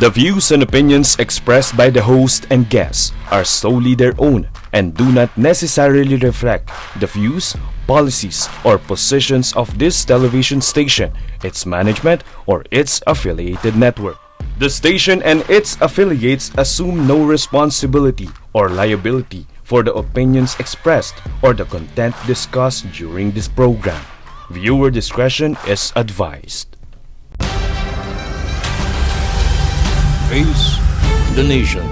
The views and opinions expressed by the host and guests are solely their own and do not necessarily reflect the views, policies, or positions of this television station, its management, or its affiliated network. The station and its affiliates assume no responsibility or liability for the opinions expressed or the content discussed during this program. Viewer discretion is advised. Face the Nation.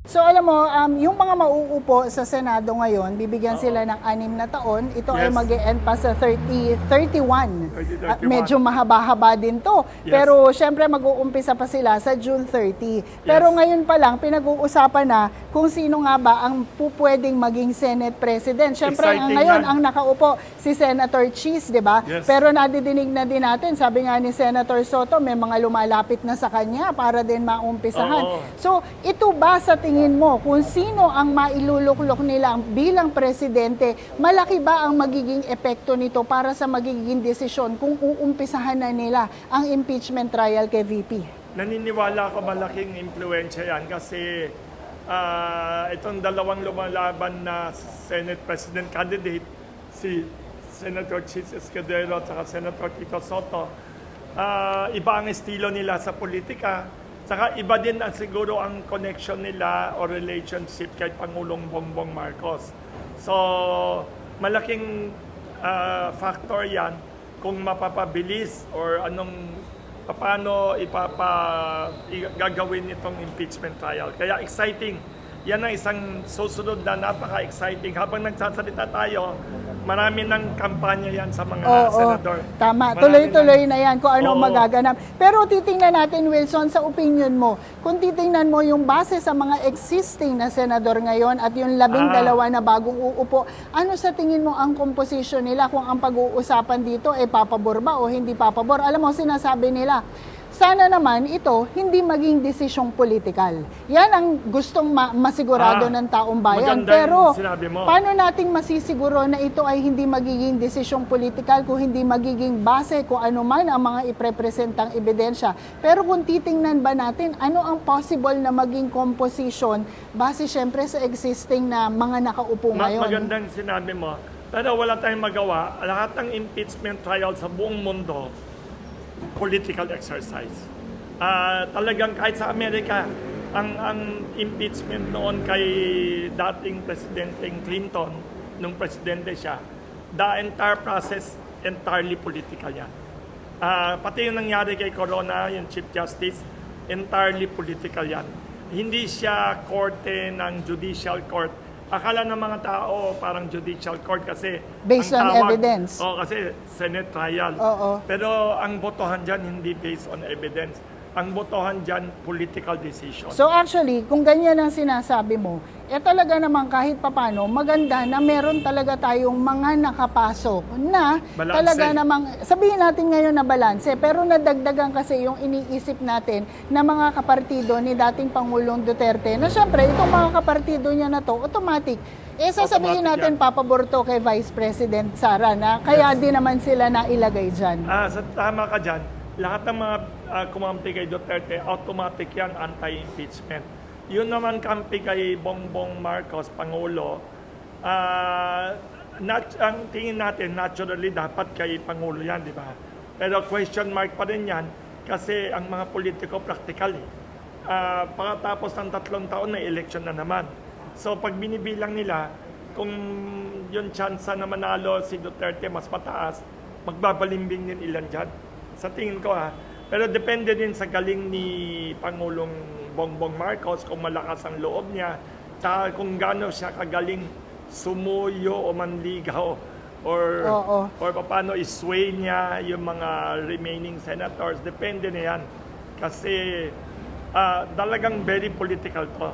So alam mo, yung mga mauupo sa Senado ngayon, bibigyan sila ng 6 na taon. Ito ay Yes. mag-e-end pa sa 31. 31. Medyo mahaba-haba din to. Yes. Pero syempre mag-uumpisa pa sila sa June 30. Pero Yes. ngayon pa lang, pinag-uusapan na kung sino nga ba ang pupwedeng maging Senate President. Syempre Exciting ngayon, yan. ang nakaupo si Senator Cheese, di ba? Yes. Pero nadidinig na din natin, sabi nga ni Senator Soto, may mga lumalapit na sa kanya para din maumpisahan. Oo. So, ito ba sa tingin mo, kung sino ang mailuluklok nila bilang presidente, malaki ba ang magiging epekto nito para sa magiging desisyon kung uumpisahan na nila ang impeachment trial kay VP? Naniniwala ako malaking impluensya yan kasi itong dalawang lumalaban na Senate President candidate, si Senator Chis Escudero at saka Senator Tito Soto, iba ang estilo nila sa politika. Saka iba din siguro ang connection nila o relationship kay Pangulong Bongbong Marcos. So, malaking factor yan kung mapapabilis or paano gagawin itong impeachment trial. Kaya exciting. Yan ang isang susunod na napaka-exciting. Habang nagsasalita tayo, marami ng kampanya yan sa mga senador. Tama. Marami Tuloy-tuloy na yan kung ano ang Oo. magaganap. Pero titingnan natin, Wilson, sa opinion mo, kung titingnan mo yung base sa mga existing na senador ngayon at yung 12 na bagong uupo, ano sa tingin mo ang composition nila kung ang pag-uusapan dito ay papabor ba o hindi papabor? Alam mo, sinasabi nila, sana naman ito hindi maging desisyong politikal. Yan ang gustong masigurado ng taong bayan. Maganda Pero yung sinabi mo. paano nating masisiguro na ito ay hindi magiging desisyong politikal kung hindi magiging base kung ano man ang mga iprepresentang ebidensya? Pero kung titingnan ba natin, ano ang possible na maging composition base syempre sa existing na mga nakaupo ngayon? Magandang sinabi mo. Pero wala tayong magawa. Lahat ng impeachment trial sa buong mundo, political exercise. Talagang kahit sa Amerika, ang impeachment noon kay dating Presidenteng Clinton, nung presidente siya, the entire process entirely political yan. Pati yung nangyari kay Corona, yung Chief Justice, entirely political yan. Hindi siya korte ng judicial court. Akala ng mga tao parang judicial court kasi Based ang on evidence. kasi Senate trial. Oo. Pero ang botohan dyan hindi based on evidence. Ang botohan dyan, political decision. So actually, kung ganyan ang sinasabi mo, talaga naman kahit papano, maganda na meron talaga tayong mga nakapasok na Balanse. talaga namang, sabihin natin ngayon na balanse, pero nadagdagan kasi yung iniisip natin na mga kapartido ni dating Pangulong Duterte, na syempre, itong mga kapartido niya na to, automatic. Sasabihin Automatic natin yan. papabor to kay Vice President Sara na kaya din naman sila nailagay dyan. Tama ka dyan. Lahat ng mga kumampi kay Duterte, automatic yan anti-impeachment. Yun naman kampi kay Bongbong Marcos, Pangulo, ang tingin natin, naturally, dapat kay Pangulo yan, di ba? Pero question mark pa rin yan kasi ang mga politiko practical eh. Pagkatapos ng 3 taon na election na naman. So pag binibilang nila, kung yung chance na manalo si Duterte mas mataas, magbabalimbing din ilan dyan. Sa tingin ko Pero depende din sa galing ni Pangulong Bongbong Marcos kung malakas ang loob niya, tsaka kung gaano siya kagaling sumuyo o manligaw or paano isway niya yung mga remaining senators. Depende na yan. Kasi talagang very political to.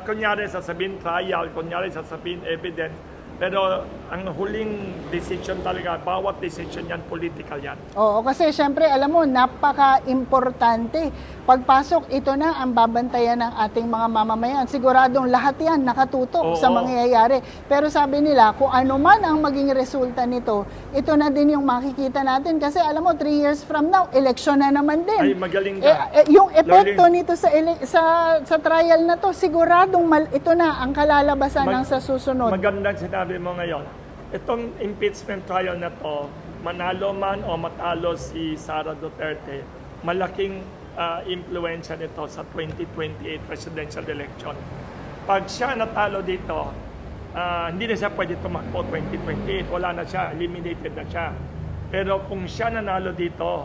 Kunyari sasabihin trial, kunyari sasabihin evidence, Pero ang huling decision talaga, bawat decision yan, political yan. Oo, kasi syempre, alam mo, napaka-importante. Pagpasok, ito na ang babantayan ng ating mga mamamayan. Siguradong lahat yan nakatutok sa Oo. mangyayari. Pero sabi nila, kung ano man ang maging resulta nito, ito na din yung makikita natin. Kasi alam mo, 3 years from now, eleksyon na naman din. Ay, magaling ka. Yung epekto Lorlene. nito sa trial na to, siguradong ito na ang kalalabasan ng sa susunod. Magandang sinabi mo ngayon. Itong impeachment trial na to, manalo man o matalo si Sara Duterte, malaking impluensya nito sa 2028 presidential election. Pag siya natalo dito, hindi na siya pwede tumakbo 2028. Wala na siya, eliminated na siya. Pero kung siya nanalo dito,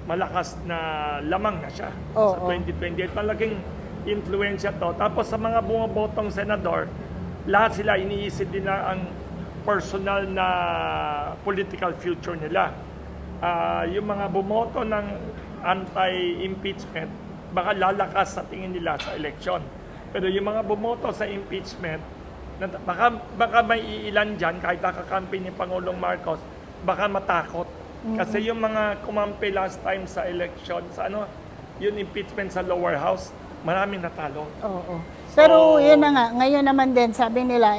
malakas na lamang na siya sa 2028. Malaking influensya to. Tapos sa mga bumabotong senador, lahat sila iniisip din na ang personal na political future nila. Yung mga bumoto ng anti-impeachment, baka lalakas sa tingin nila sa eleksyon. Pero yung mga bumoto sa impeachment, baka may iilan dyan, kahit nakakampi ni Pangulong Marcos, baka matakot. Kasi yung mga kumampi last time sa election, yung impeachment sa lower house, maraming natalo. Oo. Pero yun na nga, ngayon naman din, sabi nila,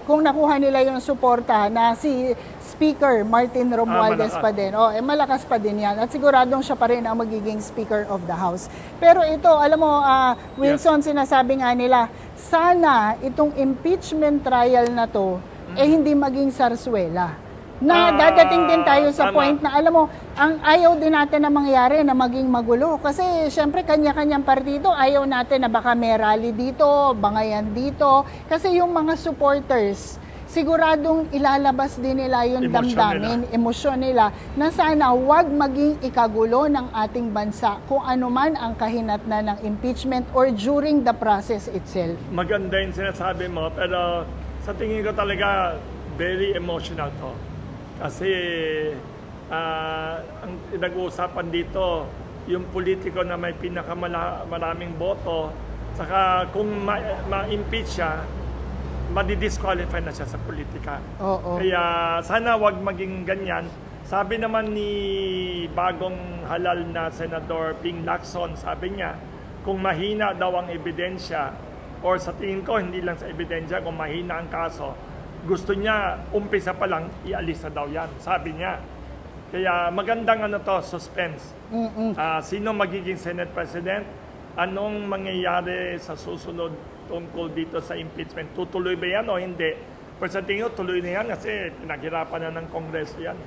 kung nakuha nila yung suporta na si Speaker Martin Romualdez pa din, malakas pa din yan. At siguradong siya pa rin ang magiging Speaker of the House. Pero ito, alam mo, Wilson, sinasabi nga nila, sana itong impeachment trial na to, hindi maging sarsuela. Na dadating din tayo sa point na alam mo, ang ayaw din natin na mangyari na maging magulo. Kasi syempre kanya-kanyang partido, ayaw natin na baka may rally dito, bangayan dito. Kasi yung mga supporters, siguradong ilalabas din nila yung damdamin, emosyon nila, na sana wag maging ikagulo ng ating bansa kung ano man ang kahinatnan ng impeachment or during the process itself. Maganda yung sinasabi mo, pero sa tingin ko talaga very emotional to. Kasi ang nag-uusapan dito, yung politiko na may pinakamaraming boto, saka kung ma-impeach siya, madi-disqualify na siya sa politika. Kaya sana wag maging ganyan. Sabi naman ni bagong halal na Senador Ping Lacson, sabi niya, kung mahina daw ang ebidensya, or sa tingin ko hindi lang sa ebidensya, kung mahina ang kaso, gusto niya, umpisa pa lang, ialis na daw yan. Sabi niya. Kaya magandang suspense. Sino magiging Senate President? Anong mangyayari sa susunod tungkol dito sa impeachment? Tutuloy ba yan o hindi? Pero sa tingin ko, tuloy na yan kasi pinaghirapan na ng Kongreso yan.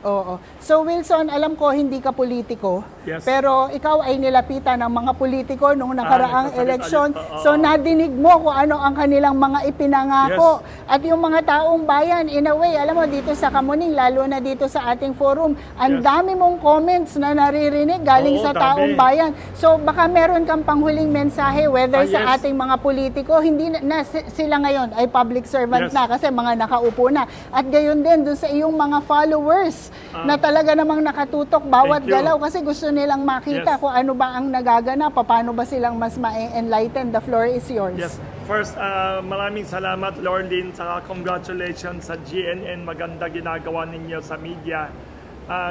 Oo. So Wilson, alam ko hindi ka politiko, Yes. pero ikaw ay nilapitan ng mga politiko nung nakaraang nagsasalita eleksyon. ulit. So nadinig mo kung ano ang kanilang mga ipinangako. At yung mga taong bayan, in a way, alam mo, dito sa Kamuning, lalo na dito sa ating forum, ang dami mong comments na naririnig galing sa taong bayan. So baka meron kang panghuling mensahe, whether sa ating mga politiko, hindi na sila ngayon ay public servant na kasi mga nakaupo na. At gayon din dun sa iyong mga followers na talaga namang nakatutok bawat galaw kasi gusto nilang makita kung ano ba ang nagaganap, paano ba silang mas ma-enlighten. The floor is yours. Yes. First, maraming salamat, Lorlene, saka congratulations sa GNN. Maganda ginagawa ninyo sa media.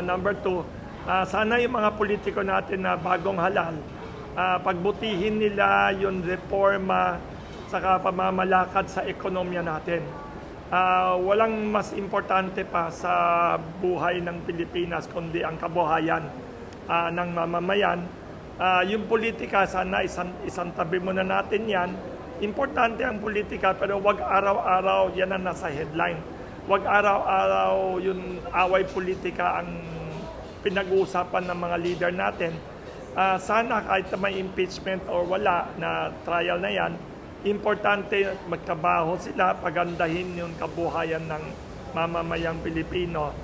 Number 2, sana yung mga politiko natin na bagong halal, pagbutihin nila yung reforma saka pamamalakad sa ekonomiya natin. Walang mas importante pa sa buhay ng Pilipinas kundi ang kabuhayan ng mamamayan. Yung politika, sana isang tabi muna natin yan. Importante ang politika pero wag araw-araw yan ang nasa headline. Wag araw-araw yung away politika ang pinag-uusapan ng mga leader natin. Sana kahit may impeachment or wala na trial na yan, importante magtrabaho sila, pagandahin yung kabuhayan ng mamamayang Pilipino.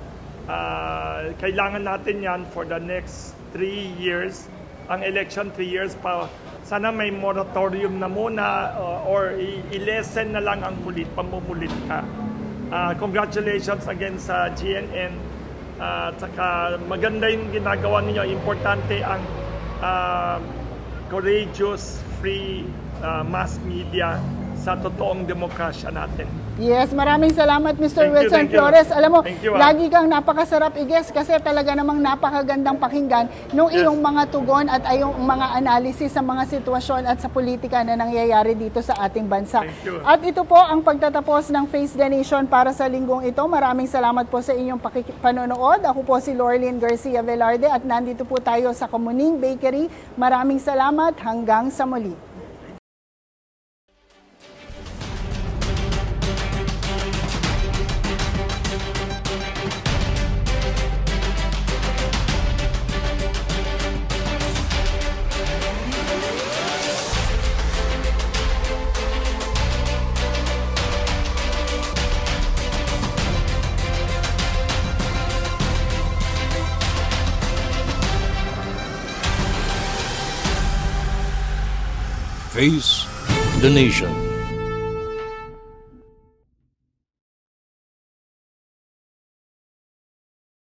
Kailangan natin yan for the next 3 years. Ang election 3 years pa. Sana may moratorium na muna or i-lessen na lang ang pamumulitika. Congratulations again sa GNN. Saka maganda yung ginagawa ninyo. Importante ang courageous, free mass media sa totoong demokrasya natin. Yes, maraming salamat Mr. Thank you, Wilson thank you. Flores. Alam mo, Thank you, lagi kang napakasarap i-guess kasi talaga namang napakagandang pakinggan nung Yes. iyong mga tugon at iyong mga analysis sa mga sitwasyon at sa politika na nangyayari dito sa ating bansa. Thank you. At ito po ang pagtatapos ng Face the Nation para sa linggong ito. Maraming salamat po sa inyong panonood. Ako po si Lorlyn Garcia Velarde at nandito po tayo sa Kamuning Bakery. Maraming salamat. Hanggang sa muli. Face the Nation.